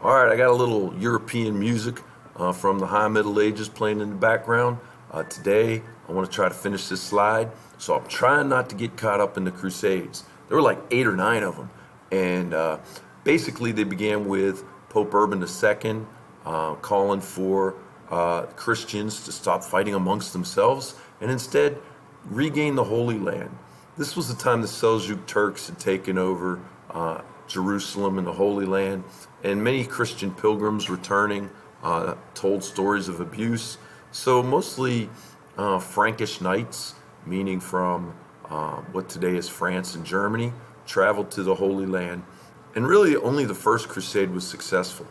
All right, I got a little European music from the High Middle Ages playing in the background. Today, I want to try to finish this slide, so I'm trying not to get caught up in the Crusades. There were like 8 or 9 of them, and basically they began with Pope Urban II calling for Christians to stop fighting amongst themselves and instead regain the Holy Land. This was the time the Seljuk Turks had taken over Jerusalem and the Holy Land, and many Christian pilgrims returning told stories of abuse. So mostly Frankish knights, meaning from what today is France and Germany, traveled to the Holy Land, and really only the First Crusade was successful.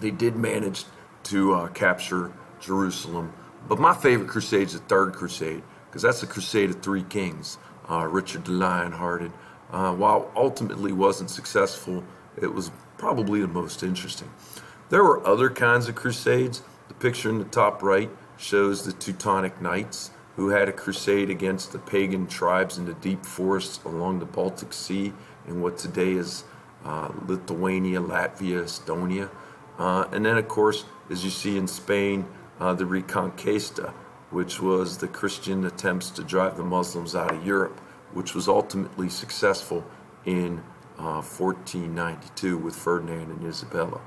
They did manage to capture Jerusalem, but my favorite crusade is the Third Crusade, because that's the Crusade of Three Kings. Richard the Lionhearted, while ultimately wasn't successful, it was probably the most interesting. There were other kinds of crusades. The picture in the top right shows the Teutonic Knights, who had a crusade against the pagan tribes in the deep forests along the Baltic Sea in what today is Lithuania, Latvia, Estonia. And then, of course, as you see in Spain, the Reconquista, which was the Christian attempts to drive the Muslims out of Europe, which was ultimately successful in 1492 with Ferdinand and Isabella.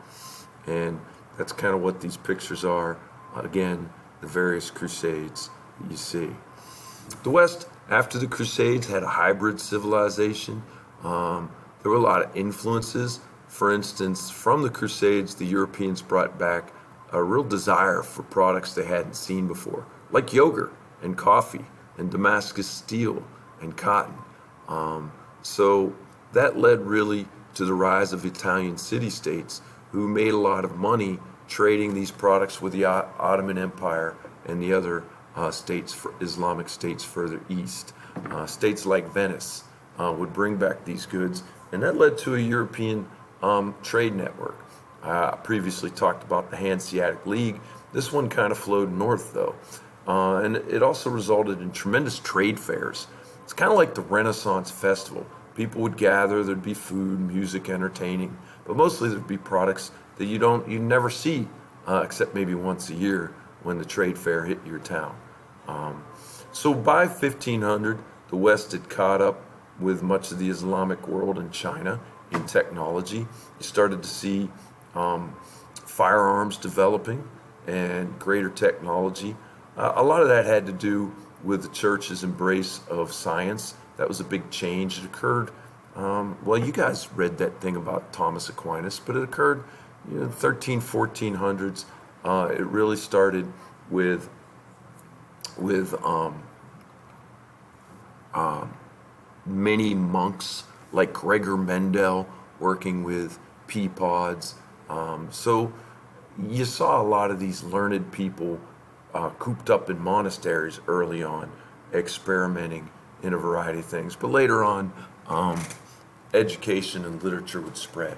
And that's kind of what these pictures are. Again, the various crusades that you see. The West, after the Crusades, had a hybrid civilization. There were a lot of influences. For instance, from the Crusades, the Europeans brought back a real desire for products they hadn't seen before, like yogurt and coffee and Damascus steel and cotton. So that led really to the rise of Italian city-states who made a lot of money trading these products with the Ottoman Empire and the other Islamic states further east. States like Venice would bring back these goods, and that led to a European trade network. I previously talked about the Hanseatic League. This one kind of flowed north, though. And it also resulted in tremendous trade fairs. It's kind of like the Renaissance Festival. People would gather, there'd be food, music, entertaining, but mostly there'd be products that you never see except maybe once a year when the trade fair hit your town. So by 1500, the West had caught up with much of the Islamic world and China in technology. You started to see firearms developing and greater technology. A lot of that had to do with the church's embrace of science. That was a big change. It occurred, well, you guys read that thing about Thomas Aquinas, but it occurred in the 1400s. It really started with many monks like Gregor Mendel working with pea pods. So you saw a lot of these learned people cooped up in monasteries early on, experimenting in a variety of things. But later on, education and literature would spread.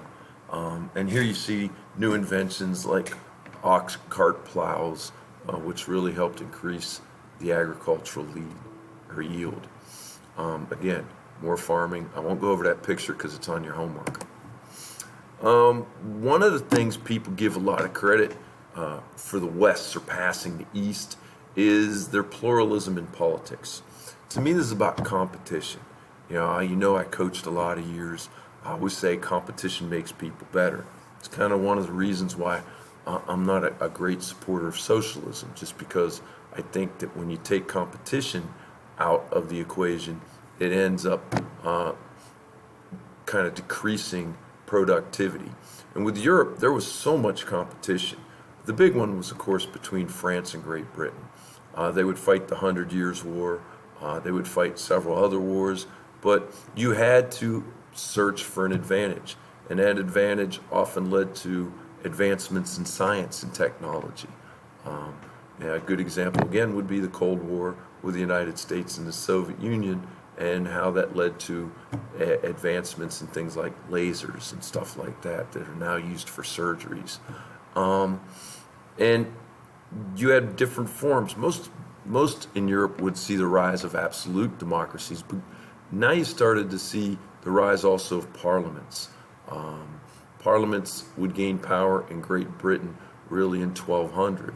And here you see new inventions like ox cart plows, which really helped increase the agricultural yield. Again, more farming. I won't go over that picture because it's on your homework. One of the things people give a lot of credit for the West surpassing the East is their pluralism in politics. To me, this is about competition. You know, I coached a lot of years. I always say competition makes people better. It's kind of one of the reasons why I'm not a great supporter of socialism, just because I think that when you take competition out of the equation, it ends up kind of decreasing productivity. And with Europe, there was so much competition. The big one was, of course, between France and Great Britain. They would fight the 100 Years' War. They would fight several other wars, but you had to search for an advantage, and that advantage often led to advancements in science and technology. A good example, again, would be the Cold War with the United States and the Soviet Union, and how that led to advancements in things like lasers and stuff like that are now used for surgeries. And you had different forms. Most in Europe would see the rise of absolute democracies, but now you started to see the rise also of parliaments. Parliaments would gain power in Great Britain really in 1200,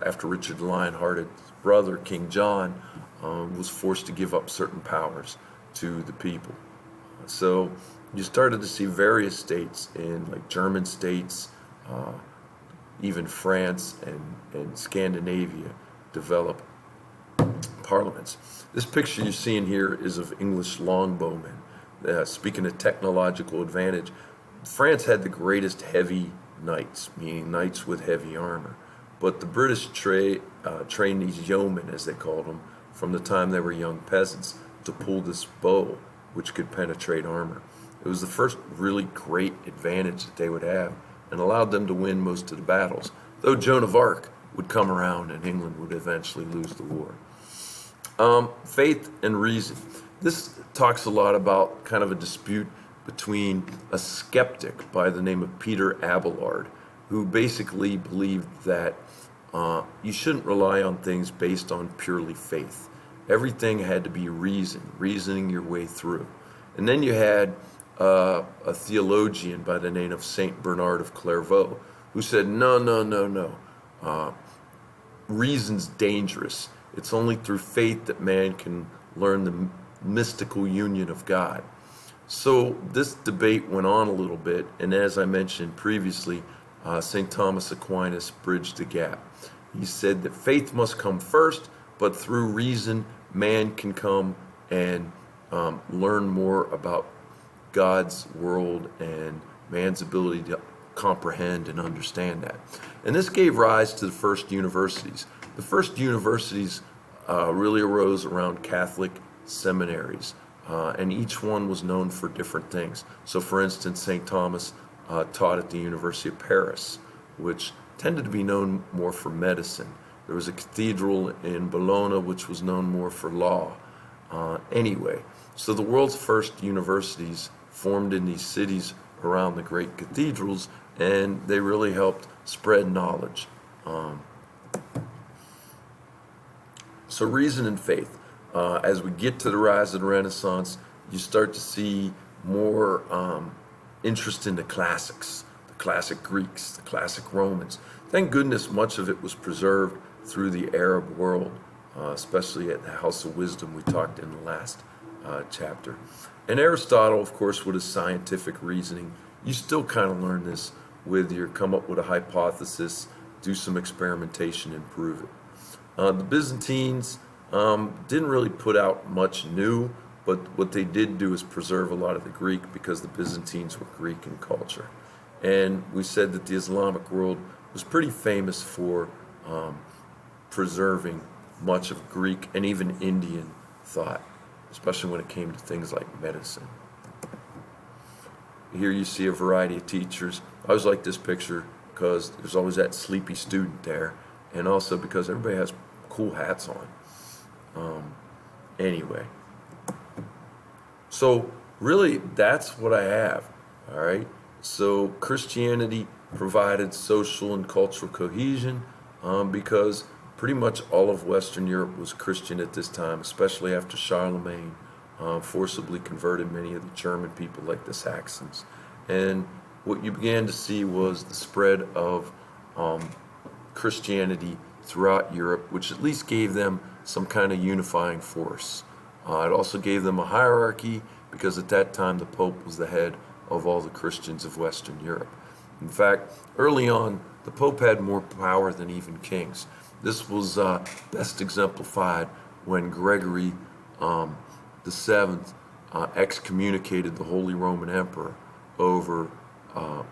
after Richard the Lionhearted's brother, King John, was forced to give up certain powers to the people. So you started to see various states in like German states, even France and Scandinavia develop parliaments. This picture you're seeing here is of English longbowmen. Speaking of technological advantage, France had the greatest heavy knights, meaning knights with heavy armor. But the British trained these yeomen, as they called them, from the time they were young peasants, to pull this bow, which could penetrate armor. It was the first really great advantage that they would have, and allowed them to win most of the battles, though Joan of Arc would come around and England would eventually lose the war. Faith and reason. This talks a lot about kind of a dispute between a skeptic by the name of Peter Abelard, who basically believed that you shouldn't rely on things based on purely faith. Everything had to be reasoning your way through. And then you had a theologian by the name of Saint Bernard of Clairvaux, who said, no. Reason's dangerous. It's only through faith that man can learn the mystical union of God. So this debate went on a little bit, and as I mentioned previously, St. Thomas Aquinas bridged the gap. He said that faith must come first, but through reason, man can come and learn more about God's world and man's ability to comprehend and understand that. And this gave rise to the first universities. The first universities really arose around Catholic seminaries, and each one was known for different things. So for instance, St. Thomas taught at the University of Paris, which tended to be known more for medicine. There was a cathedral in Bologna, which was known more for law. Anyway, so the world's first universities formed in these cities around the great cathedrals, and they really helped spread knowledge. So reason and faith. As we get to the rise of the Renaissance, you start to see more interest in the classics, the classic Greeks, the classic Romans. Thank goodness much of it was preserved through the Arab world, especially at the House of Wisdom we talked in the last chapter. And Aristotle, of course, with his scientific reasoning, you still kind of learn this with your come up with a hypothesis, do some experimentation, and prove it. The Byzantines didn't really put out much new, but what they did do is preserve a lot of the Greek, because the Byzantines were Greek in culture. And we said that the Islamic world was pretty famous for preserving much of Greek and even Indian thought, especially when it came to things like medicine. Here you see a variety of teachers. I always like this picture because there's always that sleepy student there, and also because everybody has cool hats on. Anyway, so really that's what I have. All right, so Christianity provided social and cultural cohesion because pretty much all of Western Europe was Christian at this time, especially after Charlemagne forcibly converted many of the German people like the Saxons. And what you began to see was the spread of Christianity throughout Europe, which at least gave them some kind of unifying force. It also gave them a hierarchy, because at that time the Pope was the head of all the Christians of Western Europe. In fact, early on, the Pope had more power than even kings. This was best exemplified when Gregory the Seventh excommunicated the Holy Roman Emperor over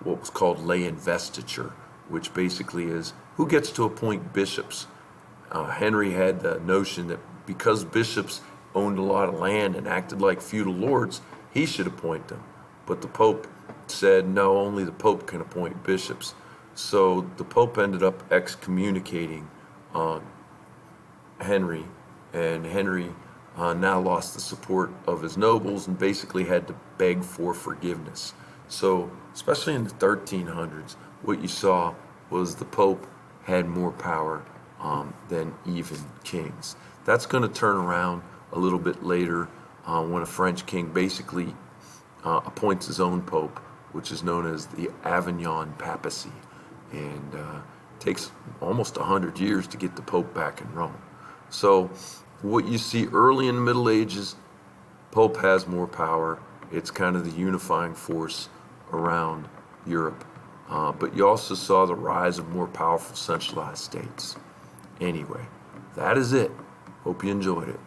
what was called lay investiture, which basically is who gets to appoint bishops. Henry had the notion that because bishops owned a lot of land and acted like feudal lords, he should appoint them. But the Pope said, no, only the Pope can appoint bishops. So the Pope ended up excommunicating Henry, and Henry now lost the support of his nobles and basically had to beg for forgiveness. So, especially in the 1300s, what you saw was the Pope had more power than even kings. That's going to turn around a little bit later when a French king basically appoints his own Pope, which is known as the Avignon Papacy, and takes almost 100 years to get the Pope back in Rome. So what you see early in the Middle Ages, Pope has more power. It's kind of the unifying force around Europe. But you also saw the rise of more powerful centralized states. Anyway, that is it. Hope you enjoyed it.